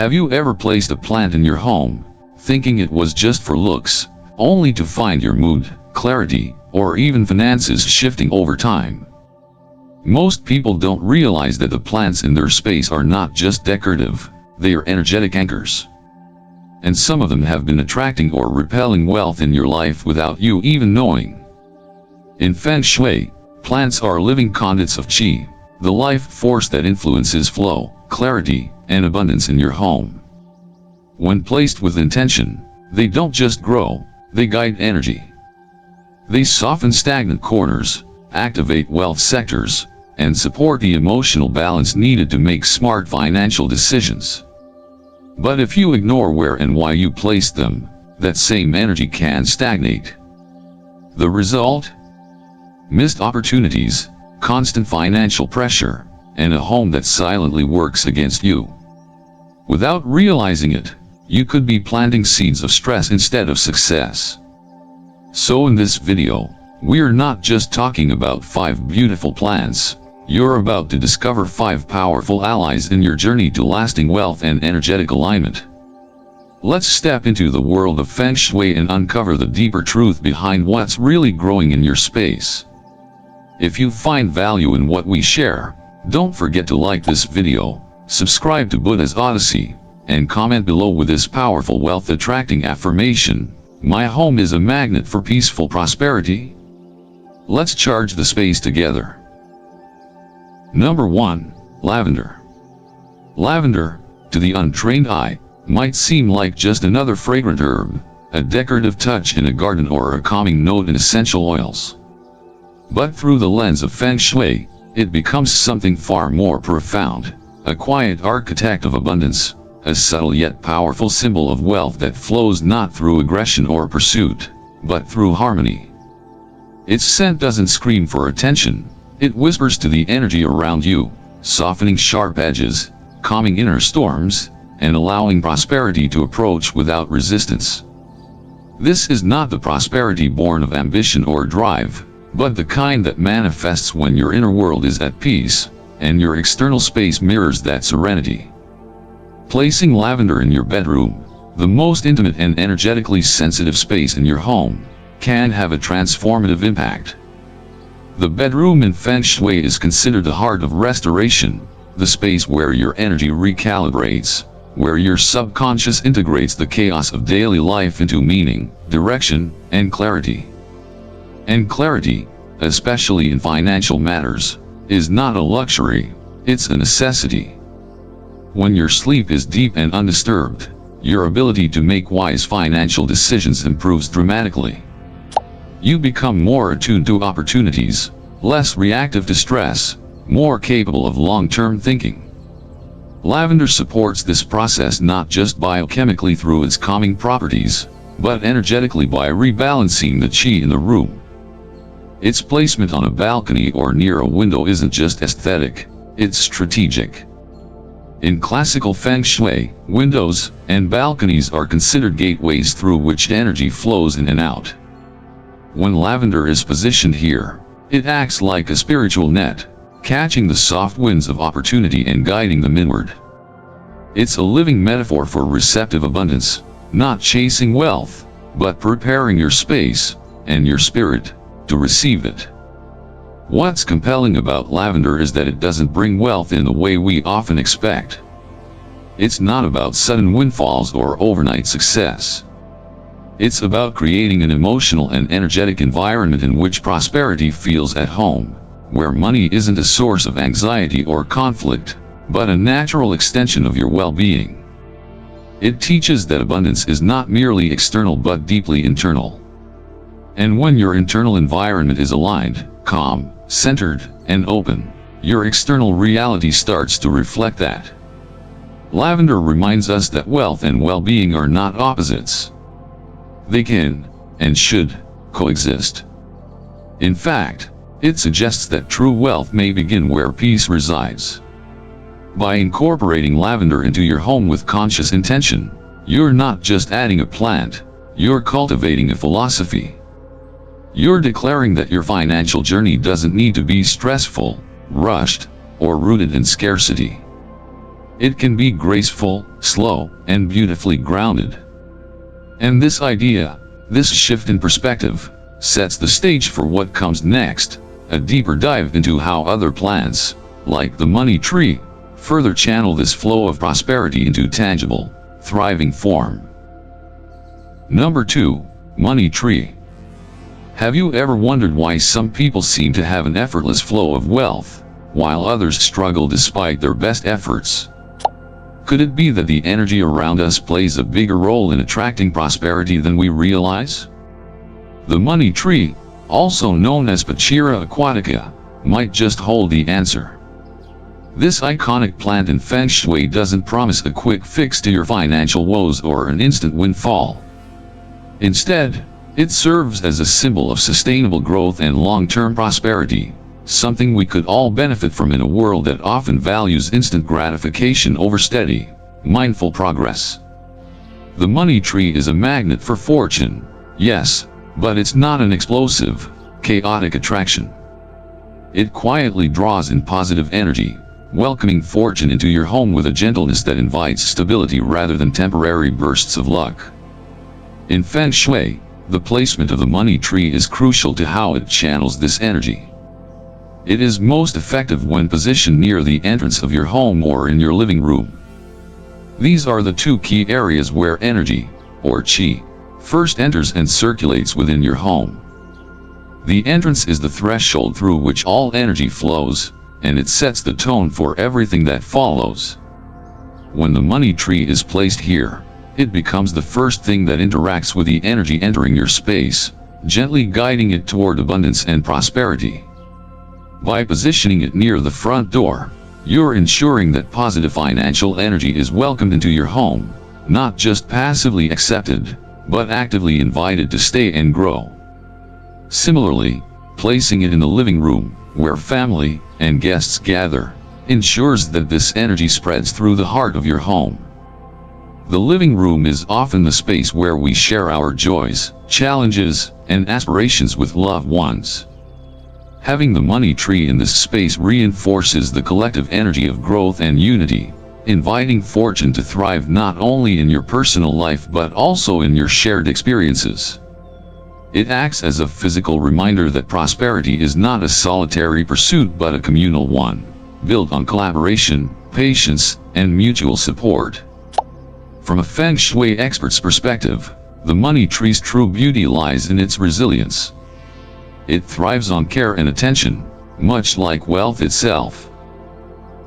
Have you ever placed a plant in your home, thinking it was just for looks, only to find your mood, clarity, or even finances shifting over time? Most people don't realize that the plants in their space are not just decorative, they are energetic anchors. And some of them have been attracting or repelling wealth in your life without you even knowing. In Feng Shui, plants are living conduits of qi, the life force that influences flow, clarity, and abundance in your home. When placed with intention, they don't just grow, they guide energy. They soften stagnant corners, activate wealth sectors, and support the emotional balance needed to make smart financial decisions. But if you ignore where and why you placed them, that same energy can stagnate. The result? Missed opportunities, constant financial pressure, and a home that silently works against you. Without realizing it, you could be planting seeds of stress instead of success. So in this video, we're not just talking about 5 beautiful plants. You're about to discover 5 powerful allies in your journey to lasting wealth and energetic alignment. Let's step into the world of Feng Shui and uncover the deeper truth behind what's really growing in your space. If you find value in what we share, don't forget to like this video, subscribe to Buddha's Odyssey, and comment below with this powerful wealth-attracting affirmation: "My home is a magnet for peaceful prosperity." Let's charge the space together. Number 1. Lavender. Lavender, to the untrained eye, might seem like just another fragrant herb, a decorative touch in a garden or a calming note in essential oils. But through the lens of Feng Shui, it becomes something far more profound, a quiet architect of abundance, a subtle yet powerful symbol of wealth that flows not through aggression or pursuit, but through harmony. Its scent doesn't scream for attention, it whispers to the energy around you, softening sharp edges, calming inner storms, and allowing prosperity to approach without resistance. This is not the prosperity born of ambition or drive, but the kind that manifests when your inner world is at peace, and your external space mirrors that serenity. Placing lavender in your bedroom, the most intimate and energetically sensitive space in your home, can have a transformative impact. The bedroom in Feng Shui is considered the heart of restoration, the space where your energy recalibrates, where your subconscious integrates the chaos of daily life into meaning, direction, and clarity. And clarity, especially in financial matters, is not a luxury, it's a necessity. When your sleep is deep and undisturbed, your ability to make wise financial decisions improves dramatically. You become more attuned to opportunities, less reactive to stress, more capable of long-term thinking. Lavender supports this process not just biochemically through its calming properties, but energetically by rebalancing the qi in the room. Its placement on a balcony or near a window isn't just aesthetic, it's strategic. In classical Feng Shui, windows and balconies are considered gateways through which energy flows in and out. When lavender is positioned here, it acts like a spiritual net, catching the soft winds of opportunity and guiding them inward. It's a living metaphor for receptive abundance, not chasing wealth, but preparing your space and your spirit to receive it. What's compelling about lavender is that it doesn't bring wealth in the way we often expect. It's not about sudden windfalls or overnight success. It's about creating an emotional and energetic environment in which prosperity feels at home, where money isn't a source of anxiety or conflict, but a natural extension of your well-being. It teaches that abundance is not merely external but deeply internal. And when your internal environment is aligned, calm, centered, and open, your external reality starts to reflect that. Lavender reminds us that wealth and well-being are not opposites. They can, and should, coexist. In fact, it suggests that true wealth may begin where peace resides. By incorporating lavender into your home with conscious intention, you're not just adding a plant, you're cultivating a philosophy. You're declaring that your financial journey doesn't need to be stressful, rushed, or rooted in scarcity. It can be graceful, slow, and beautifully grounded. And this idea, this shift in perspective, sets the stage for what comes next, a deeper dive into how other plants, like the money tree, further channel this flow of prosperity into tangible, thriving form. Number 2. Money tree. Have you ever wondered why some people seem to have an effortless flow of wealth, while others struggle despite their best efforts? Could it be that the energy around us plays a bigger role in attracting prosperity than we realize? The money tree, also known as Pachira aquatica, might just hold the answer. This iconic plant in Feng Shui doesn't promise a quick fix to your financial woes or an instant windfall. Instead, it serves as a symbol of sustainable growth and long-term prosperity, something we could all benefit from in a world that often values instant gratification over steady, mindful progress. The money tree is a magnet for fortune, yes, but it's not an explosive, chaotic attraction. It quietly draws in positive energy, welcoming fortune into your home with a gentleness that invites stability rather than temporary bursts of luck. In Feng Shui, the placement of the money tree is crucial to how it channels this energy. It is most effective when positioned near the entrance of your home or in your living room. These are the two key areas where energy, or qi, first enters and circulates within your home. The entrance is the threshold through which all energy flows, and it sets the tone for everything that follows. When the money tree is placed here, it becomes the first thing that interacts with the energy entering your space, gently guiding it toward abundance and prosperity. By positioning it near the front door, you're ensuring that positive financial energy is welcomed into your home, not just passively accepted, but actively invited to stay and grow. Similarly, placing it in the living room, where family and guests gather, ensures that this energy spreads through the heart of your home. The living room is often the space where we share our joys, challenges, and aspirations with loved ones. Having the money tree in this space reinforces the collective energy of growth and unity, inviting fortune to thrive not only in your personal life but also in your shared experiences. It acts as a physical reminder that prosperity is not a solitary pursuit but a communal one, built on collaboration, patience, and mutual support. From a Feng Shui expert's perspective, the money tree's true beauty lies in its resilience. It thrives on care and attention, much like wealth itself.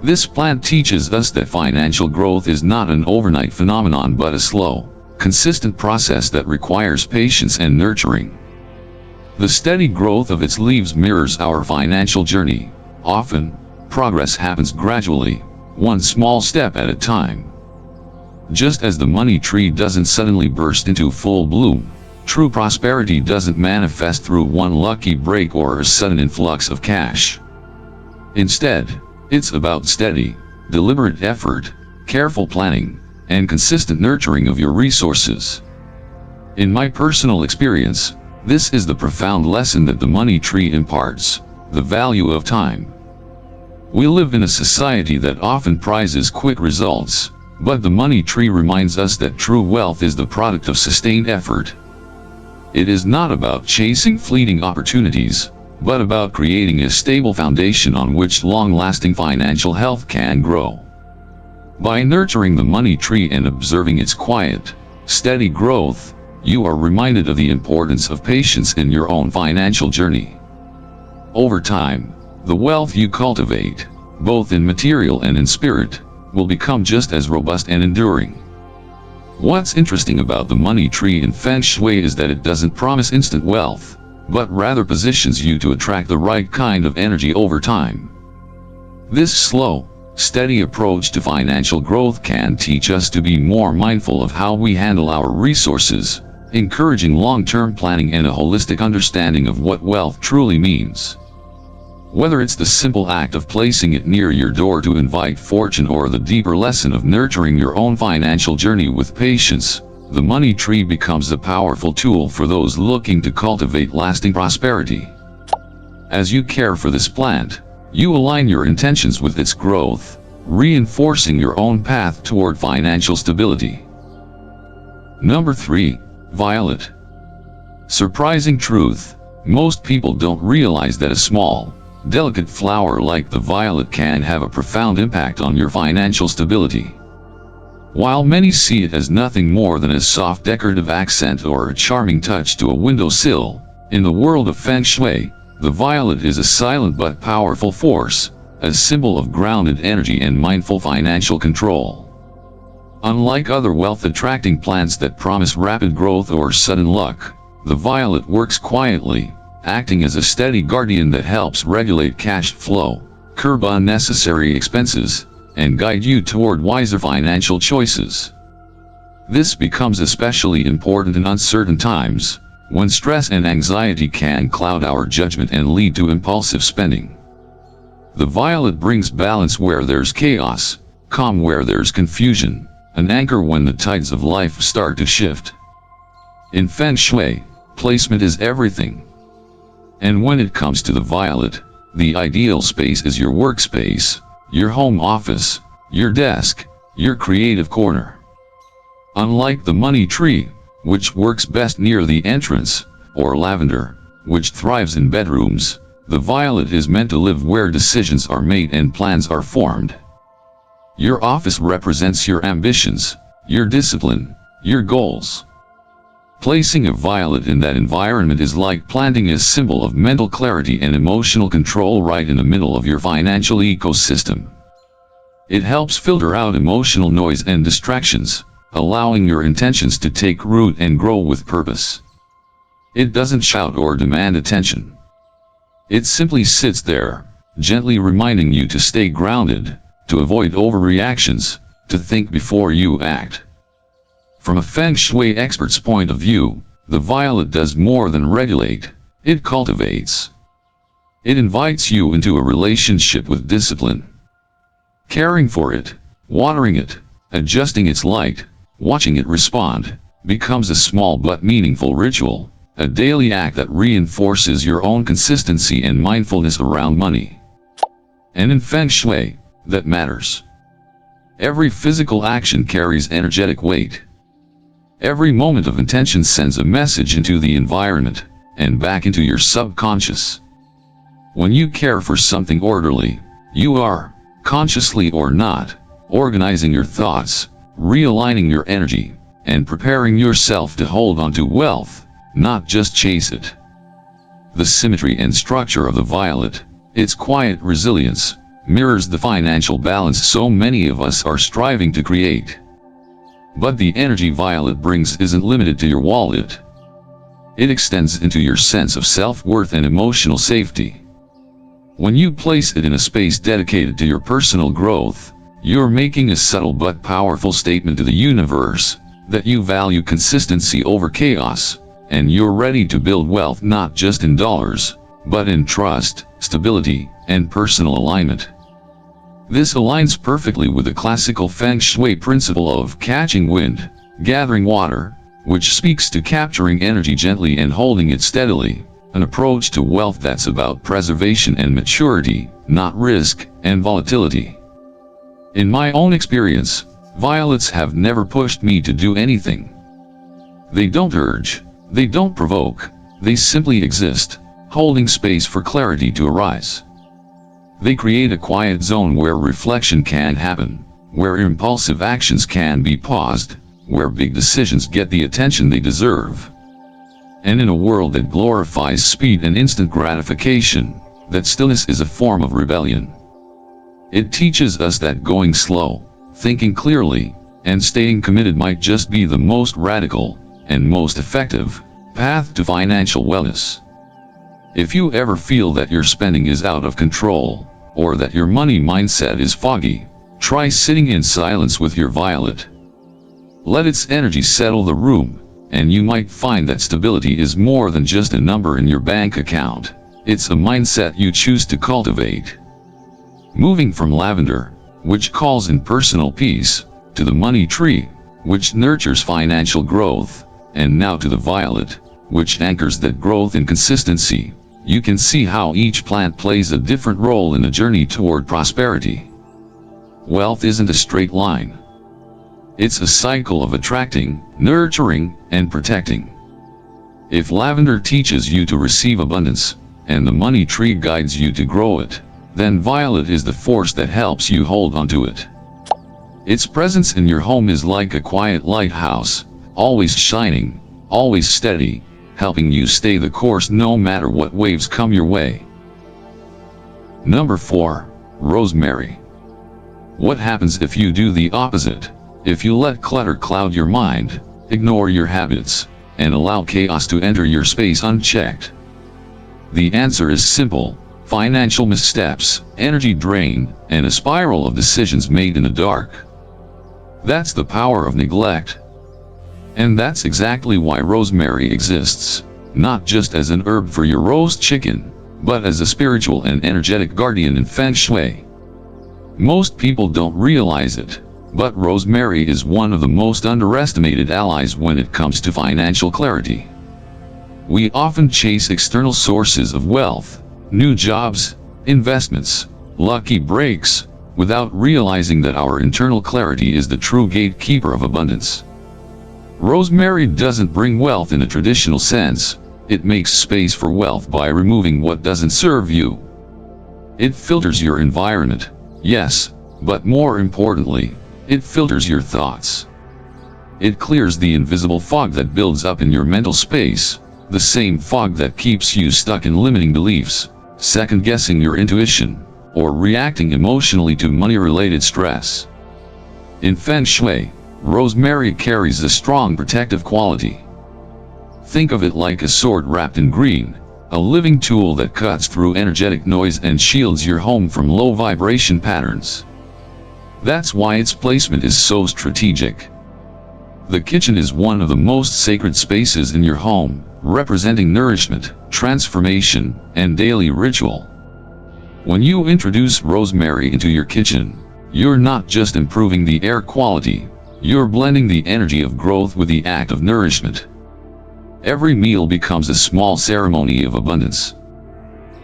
This plant teaches us that financial growth is not an overnight phenomenon but a slow, consistent process that requires patience and nurturing. The steady growth of its leaves mirrors our financial journey. Often, progress happens gradually, one small step at a time. Just as the money tree doesn't suddenly burst into full bloom, true prosperity doesn't manifest through one lucky break or a sudden influx of cash. Instead, it's about steady, deliberate effort, careful planning, and consistent nurturing of your resources. In my personal experience, this is the profound lesson that the money tree imparts: the value of time. We live in a society that often prizes quick results, but the money tree reminds us that true wealth is the product of sustained effort. It is not about chasing fleeting opportunities, but about creating a stable foundation on which long-lasting financial health can grow. By nurturing the money tree and observing its quiet, steady growth, you are reminded of the importance of patience in your own financial journey. Over time, the wealth you cultivate, both in material and in spirit, will become just as robust and enduring. What's interesting about the money tree in Feng Shui is that it doesn't promise instant wealth, but rather positions you to attract the right kind of energy over time. This slow, steady approach to financial growth can teach us to be more mindful of how we handle our resources, encouraging long-term planning and a holistic understanding of what wealth truly means. Whether it's the simple act of placing it near your door to invite fortune or the deeper lesson of nurturing your own financial journey with patience, the money tree becomes a powerful tool for those looking to cultivate lasting prosperity. As you care for this plant, you align your intentions with its growth, reinforcing your own path toward financial stability. Number 3. Violet. Surprising truth. Most people don't realize that a small, delicate flower like the violet can have a profound impact on your financial stability. While many see it as nothing more than a soft decorative accent or a charming touch to a windowsill, in the world of Feng Shui, the violet is a silent but powerful force, a symbol of grounded energy and mindful financial control. Unlike other wealth-attracting plants that promise rapid growth or sudden luck, the violet works quietly, acting as a steady guardian that helps regulate cash flow, curb unnecessary expenses, and guide you toward wiser financial choices. This becomes especially important in uncertain times, when stress and anxiety can cloud our judgment and lead to impulsive spending. The violet brings balance where there's chaos, calm where there's confusion, an anchor when the tides of life start to shift. In Feng Shui, placement is everything. And when it comes to the violet, the ideal space is your workspace, your home office, your desk, your creative corner. Unlike the money tree, which works best near the entrance, or lavender, which thrives in bedrooms, the violet is meant to live where decisions are made and plans are formed. Your office represents your ambitions, your discipline, your goals. Placing a violet in that environment is like planting a symbol of mental clarity and emotional control right in the middle of your financial ecosystem. It helps filter out emotional noise and distractions, allowing your intentions to take root and grow with purpose. It doesn't shout or demand attention. It simply sits there, gently reminding you to stay grounded, to avoid overreactions, to think before you act. From a Feng Shui expert's point of view, the violet does more than regulate, it cultivates. It invites you into a relationship with discipline. Caring for it, watering it, adjusting its light, watching it respond, becomes a small but meaningful ritual, a daily act that reinforces your own consistency and mindfulness around money. And in Feng Shui, that matters. Every physical action carries energetic weight. Every moment of intention sends a message into the environment, and back into your subconscious. When you care for something orderly, you are, consciously or not, organizing your thoughts, realigning your energy, and preparing yourself to hold on to wealth, not just chase it. The symmetry and structure of the violet, its quiet resilience, mirrors the financial balance so many of us are striving to create. But the energy violet brings isn't limited to your wallet. It extends into your sense of self-worth and emotional safety. When you place it in a space dedicated to your personal growth, you're making a subtle but powerful statement to the universe, that you value consistency over chaos, and you're ready to build wealth not just in dollars, but in trust, stability, and personal alignment. This aligns perfectly with the classical Feng Shui principle of catching wind, gathering water, which speaks to capturing energy gently and holding it steadily, an approach to wealth that's about preservation and maturity, not risk and volatility. In my own experience, violets have never pushed me to do anything. They don't urge, they don't provoke, they simply exist, holding space for clarity to arise. They create a quiet zone where reflection can happen, where impulsive actions can be paused, where big decisions get the attention they deserve. And in a world that glorifies speed and instant gratification, that stillness is a form of rebellion. It teaches us that going slow, thinking clearly, and staying committed might just be the most radical, and most effective, path to financial wellness. If you ever feel that your spending is out of control, or that your money mindset is foggy, try sitting in silence with your violet. Let its energy settle the room, and you might find that stability is more than just a number in your bank account. It's a mindset you choose to cultivate. Moving from lavender, which calls in personal peace, to the money tree, which nurtures financial growth, and now to the violet, which anchors that growth and consistency, you can see how each plant plays a different role in the journey toward prosperity. Wealth isn't a straight line. It's a cycle of attracting, nurturing, and protecting. If lavender teaches you to receive abundance, and the money tree guides you to grow it, then violet is the force that helps you hold onto it. Its presence in your home is like a quiet lighthouse, always shining, always steady, helping you stay the course no matter what waves come your way. Number 4. Rosemary. What happens if you do the opposite? If you let clutter cloud your mind, ignore your habits, and allow chaos to enter your space unchecked? The answer is simple: financial missteps, energy drain, and a spiral of decisions made in the dark. That's the power of neglect. And that's exactly why rosemary exists, not just as an herb for your roast chicken, but as a spiritual and energetic guardian in Feng Shui. Most people don't realize it, but rosemary is one of the most underestimated allies when it comes to financial clarity. We often chase external sources of wealth, new jobs, investments, lucky breaks, without realizing that our internal clarity is the true gatekeeper of abundance. Rosemary doesn't bring wealth in a traditional sense. It makes space for wealth by removing what doesn't serve you. It filters your environment, yes, but more importantly, it filters your thoughts. It clears the invisible fog that builds up in your mental space, the same fog that keeps you stuck in limiting beliefs, second-guessing your intuition, or reacting emotionally to money-related stress. In Feng Shui, rosemary carries a strong protective quality. Think of it like a sword wrapped in green, a living tool that cuts through energetic noise and shields your home from low vibration patterns. That's why its placement is so strategic. The kitchen is one of the most sacred spaces in your home, representing nourishment, transformation, and daily ritual. When you introduce rosemary into your kitchen, you're not just improving the air quality, you're blending the energy of growth with the act of nourishment. Every meal becomes a small ceremony of abundance.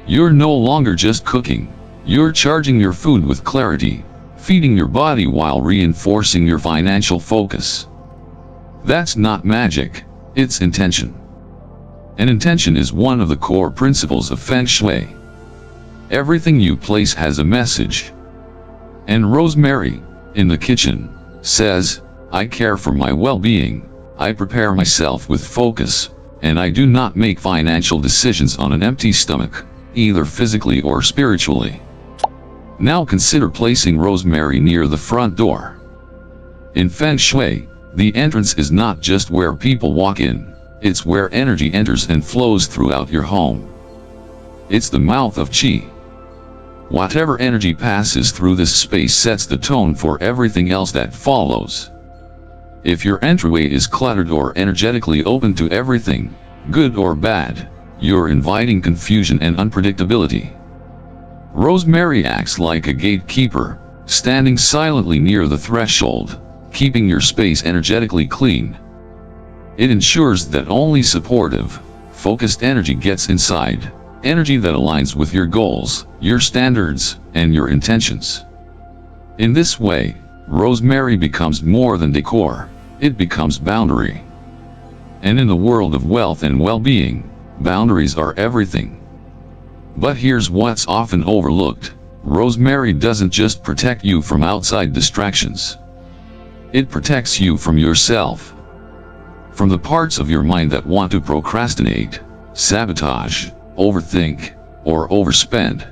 You're no longer just cooking, you're charging your food with clarity, feeding your body while reinforcing your financial focus. That's not magic, it's intention. And intention is one of the core principles of Feng Shui. Everything you place has a message. And rosemary, in the kitchen, says, I care for my well-being, I prepare myself with focus, and I do not make financial decisions on an empty stomach, either physically or spiritually. Now consider placing rosemary near the front door. In Feng Shui, the entrance is not just where people walk in, it's where energy enters and flows throughout your home. It's the mouth of qi. Whatever energy passes through this space sets the tone for everything else that follows. If your entryway is cluttered or energetically open to everything, good or bad, you're inviting confusion and unpredictability. Rosemary acts like a gatekeeper, standing silently near the threshold, keeping your space energetically clean. It ensures that only supportive, focused energy gets inside, energy that aligns with your goals, your standards, and your intentions. In this way, rosemary becomes more than decor, it becomes boundary. And in the world of wealth and well-being, boundaries are everything. But here's what's often overlooked: rosemary doesn't just protect you from outside distractions. It protects you from yourself. From the parts of your mind that want to procrastinate, sabotage, overthink, or overspend.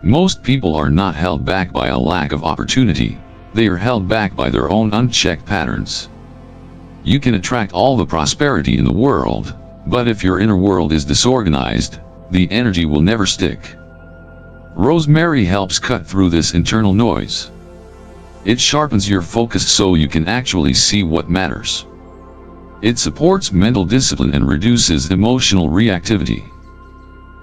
Most people are not held back by a lack of opportunity, they are held back by their own unchecked patterns. You can attract all the prosperity in the world, but if your inner world is disorganized, the energy will never stick. Rosemary helps cut through this internal noise. It sharpens your focus so you can actually see what matters. It supports mental discipline and reduces emotional reactivity.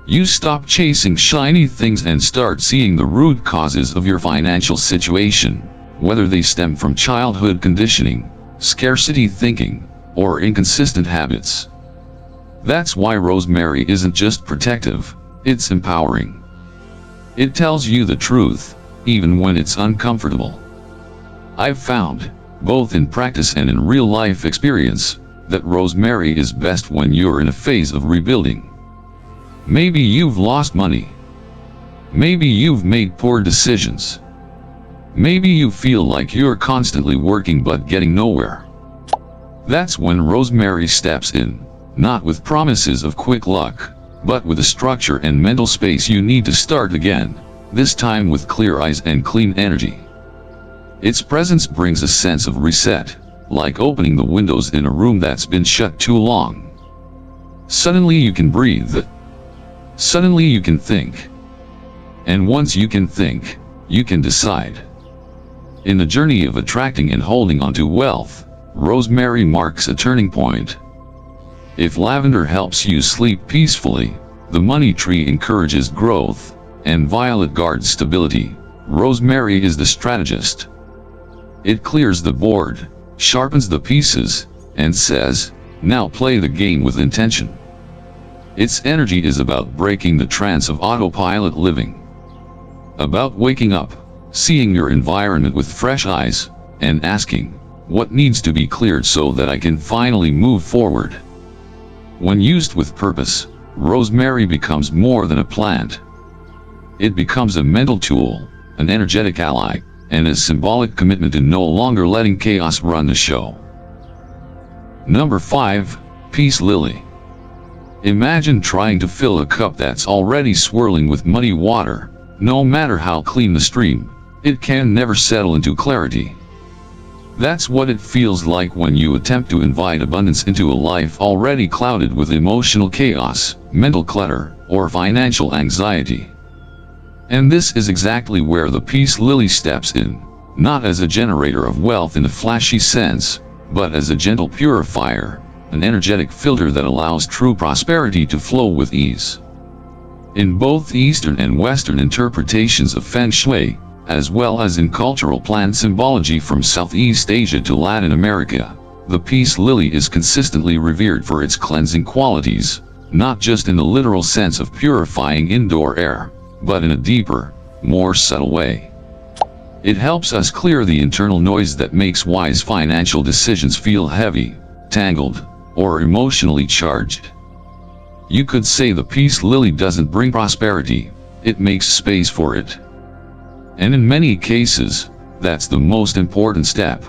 You stop chasing shiny things and start seeing the root causes of your financial situation, whether they stem from childhood conditioning, scarcity thinking, or inconsistent habits. That's why rosemary isn't just protective, it's empowering. It tells you the truth: even when it's uncomfortable. I've found, both in practice and in real-life experience, that rosemary is best when you're in a phase of rebuilding. Maybe you've lost money. Maybe you've made poor decisions. Maybe you feel like you're constantly working but getting nowhere. That's when rosemary steps in, not with promises of quick luck, but with a structure and mental space you need to start again, this time with clear eyes and clean energy. Its presence brings a sense of reset, like opening the windows in a room that's been shut too long. Suddenly you can breathe. Suddenly you can think. And once you can think, you can decide. In the journey of attracting and holding onto wealth, rosemary marks a turning point. If lavender helps you sleep peacefully, the money tree encourages growth, and violet guards stability, rosemary is the strategist. It clears the board, sharpens the pieces, and says, now play the game with intention. Its energy is about breaking the trance of autopilot living. About waking up, seeing your environment with fresh eyes, and asking, what needs to be cleared so that I can finally move forward? When used with purpose, rosemary becomes more than a plant. It becomes a mental tool, an energetic ally, and a symbolic commitment to no longer letting chaos run the show. Number 5, Peace Lily. Imagine trying to fill a cup that's already swirling with muddy water. No matter how clean the stream, it can never settle into clarity. That's what it feels like when you attempt to invite abundance into a life already clouded with emotional chaos, mental clutter, or financial anxiety. And this is exactly where the peace lily steps in, not as a generator of wealth in the flashy sense, but as a gentle purifier, an energetic filter that allows true prosperity to flow with ease. In both Eastern and Western interpretations of Feng Shui, as well as in cultural plant symbology from Southeast Asia to Latin America, the peace lily is consistently revered for its cleansing qualities, not just in the literal sense of purifying indoor air, but in a deeper, more subtle way. It helps us clear the internal noise that makes wise financial decisions feel heavy, tangled, or emotionally charged. You could say the peace lily doesn't bring prosperity, it makes space for it. And in many cases, that's the most important step.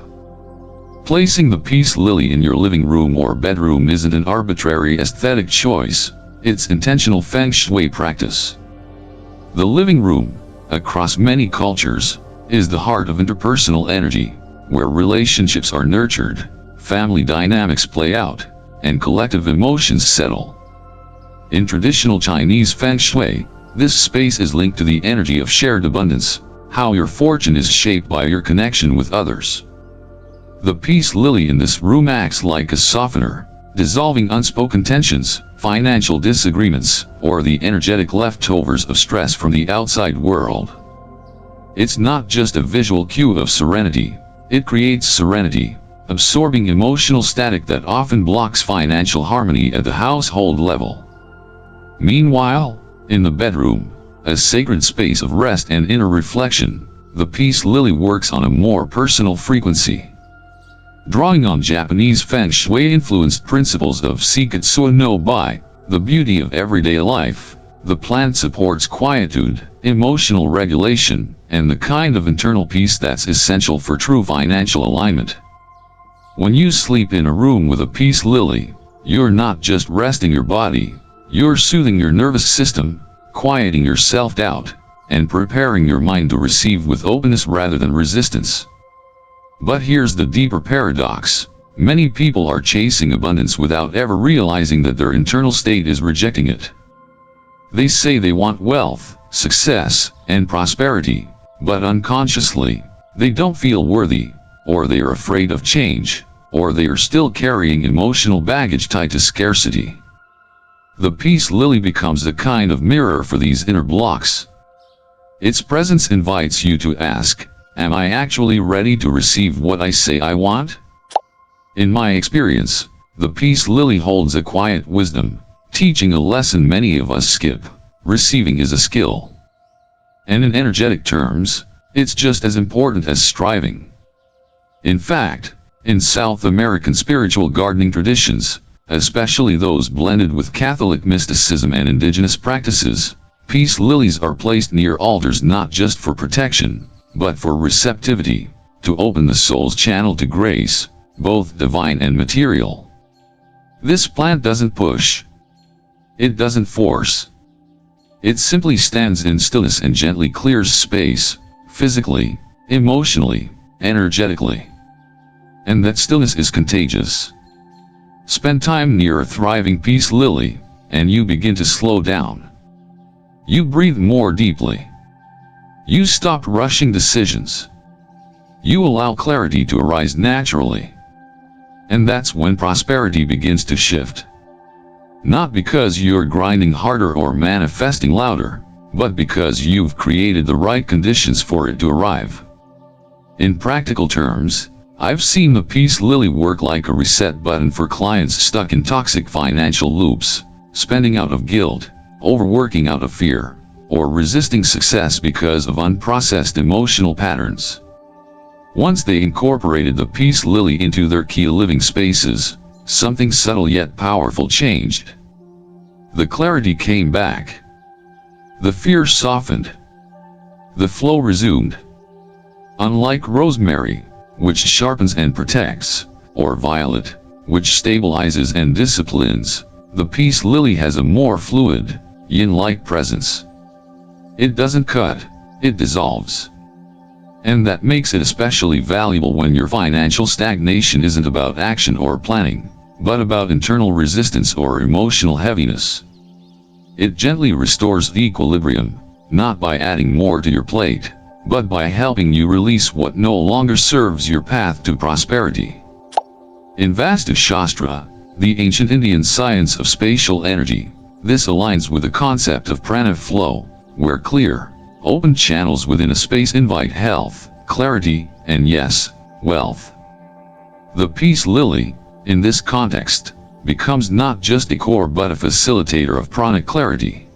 Placing the peace lily in your living room or bedroom isn't an arbitrary aesthetic choice, it's intentional Feng Shui practice. The living room, across many cultures, is the heart of interpersonal energy, where relationships are nurtured, family dynamics play out, and collective emotions settle. In traditional Chinese Feng Shui, this space is linked to the energy of shared abundance, how your fortune is shaped by your connection with others. The peace lily in this room acts like a softener, dissolving unspoken tensions, financial disagreements, or the energetic leftovers of stress from the outside world. It's not just a visual cue of serenity, it creates serenity, absorbing emotional static that often blocks financial harmony at the household level. Meanwhile, in the bedroom, a sacred space of rest and inner reflection, the peace lily works on a more personal frequency. Drawing on Japanese Feng Shui-influenced principles of Shikatsu no Bai, the beauty of everyday life, the plant supports quietude, emotional regulation, and the kind of internal peace that's essential for true financial alignment. When you sleep in a room with a peace lily, you're not just resting your body, you're soothing your nervous system, quieting your self-doubt, and preparing your mind to receive with openness rather than resistance. But here's the deeper paradox. Many people are chasing abundance without ever realizing that their internal state is rejecting it. They say they want wealth, success, and prosperity, but unconsciously, they don't feel worthy, or they are afraid of change, or they are still carrying emotional baggage tied to scarcity. The peace lily becomes a kind of mirror for these inner blocks. Its presence invites you to ask, am I actually ready to receive what I say I want? In my experience, the peace lily holds a quiet wisdom, teaching a lesson many of us skip. Receiving is a skill. And in energetic terms, It's just as important as striving. In fact, in South American spiritual gardening traditions, especially those blended with Catholic mysticism and indigenous practices, peace lilies are placed near altars not just for protection, but for receptivity, to open the soul's channel to grace, both divine and material. This plant doesn't push. It doesn't force. It simply stands in stillness and gently clears space, physically, emotionally, energetically. And that stillness is contagious. Spend time near a thriving peace lily, and you begin to slow down. You breathe more deeply. You stop rushing decisions. You allow clarity to arise naturally. And that's when prosperity begins to shift. Not because you're grinding harder or manifesting louder, but because you've created the right conditions for it to arrive. In practical terms, I've seen the peace lily work like a reset button for clients stuck in toxic financial loops, spending out of guilt, overworking out of fear, or resisting success because of unprocessed emotional patterns. Once they incorporated the peace lily into their key living spaces, something subtle yet powerful changed. The clarity came back. The fear softened. The flow resumed. Unlike Rosemary, which sharpens and protects, or violet, which stabilizes and disciplines, the peace lily has a more fluid, yin-like presence. It doesn't cut, it dissolves. And that makes it especially valuable when your financial stagnation isn't about action or planning, but about internal resistance or emotional heaviness. It gently restores equilibrium, not by adding more to your plate, but by helping you release what no longer serves your path to prosperity. In Vastu Shastra, the ancient Indian science of spatial energy, this aligns with the concept of prana flow, where clear, open channels within a space invite health, clarity, and yes, wealth. The peace lily, in this context, becomes not just a core but a facilitator of pranic clarity.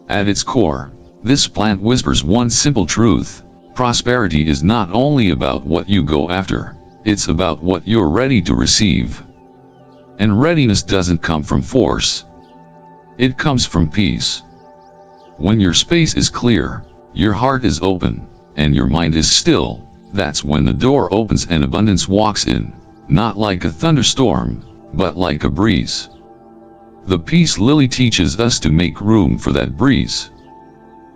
At its core, this plant whispers one simple truth: prosperity is not only about what you go after, it's about what you're ready to receive. And readiness doesn't come from force. It comes from peace. When your space is clear, your heart is open, and your mind is still, that's when the door opens and abundance walks in, not like a thunderstorm, but like a breeze. The peace lily teaches us to make room for that breeze.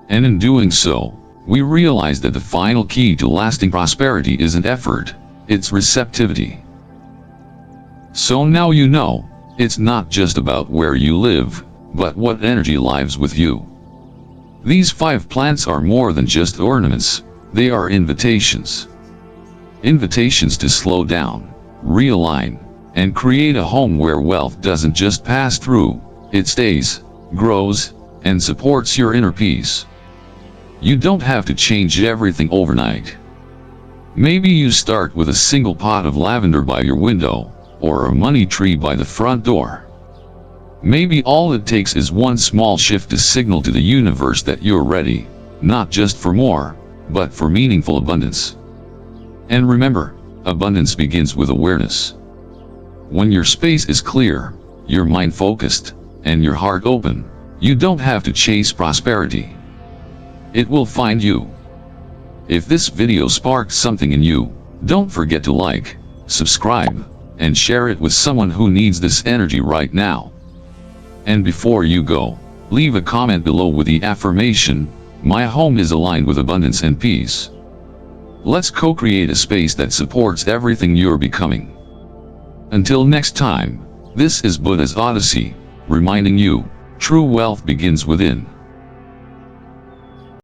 And in doing so, we realize that the final key to lasting prosperity isn't effort, it's receptivity. So now you know, it's not just about where you live, but what energy lives with you. These 5 plants are more than just ornaments, they are invitations. Invitations to slow down, realign, and create a home where wealth doesn't just pass through, it stays, grows, and supports your inner peace. You don't have to change everything overnight. Maybe you start with a single pot of lavender by your window, or a money tree by the front door. Maybe all it takes is one small shift to signal to the universe that you're ready, not just for more, but for meaningful abundance. And remember, abundance begins with awareness. When your space is clear, your mind focused, and your heart open, you don't have to chase prosperity. It will find you. If this video sparked something in you, don't forget to like, subscribe, and share it with someone who needs this energy right now. And before you go, leave a comment below with the affirmation, "My home is aligned with abundance and peace." Let's co-create a space that supports everything you're becoming. Until next time, this is Buddha's Odyssey, reminding you, true wealth begins within.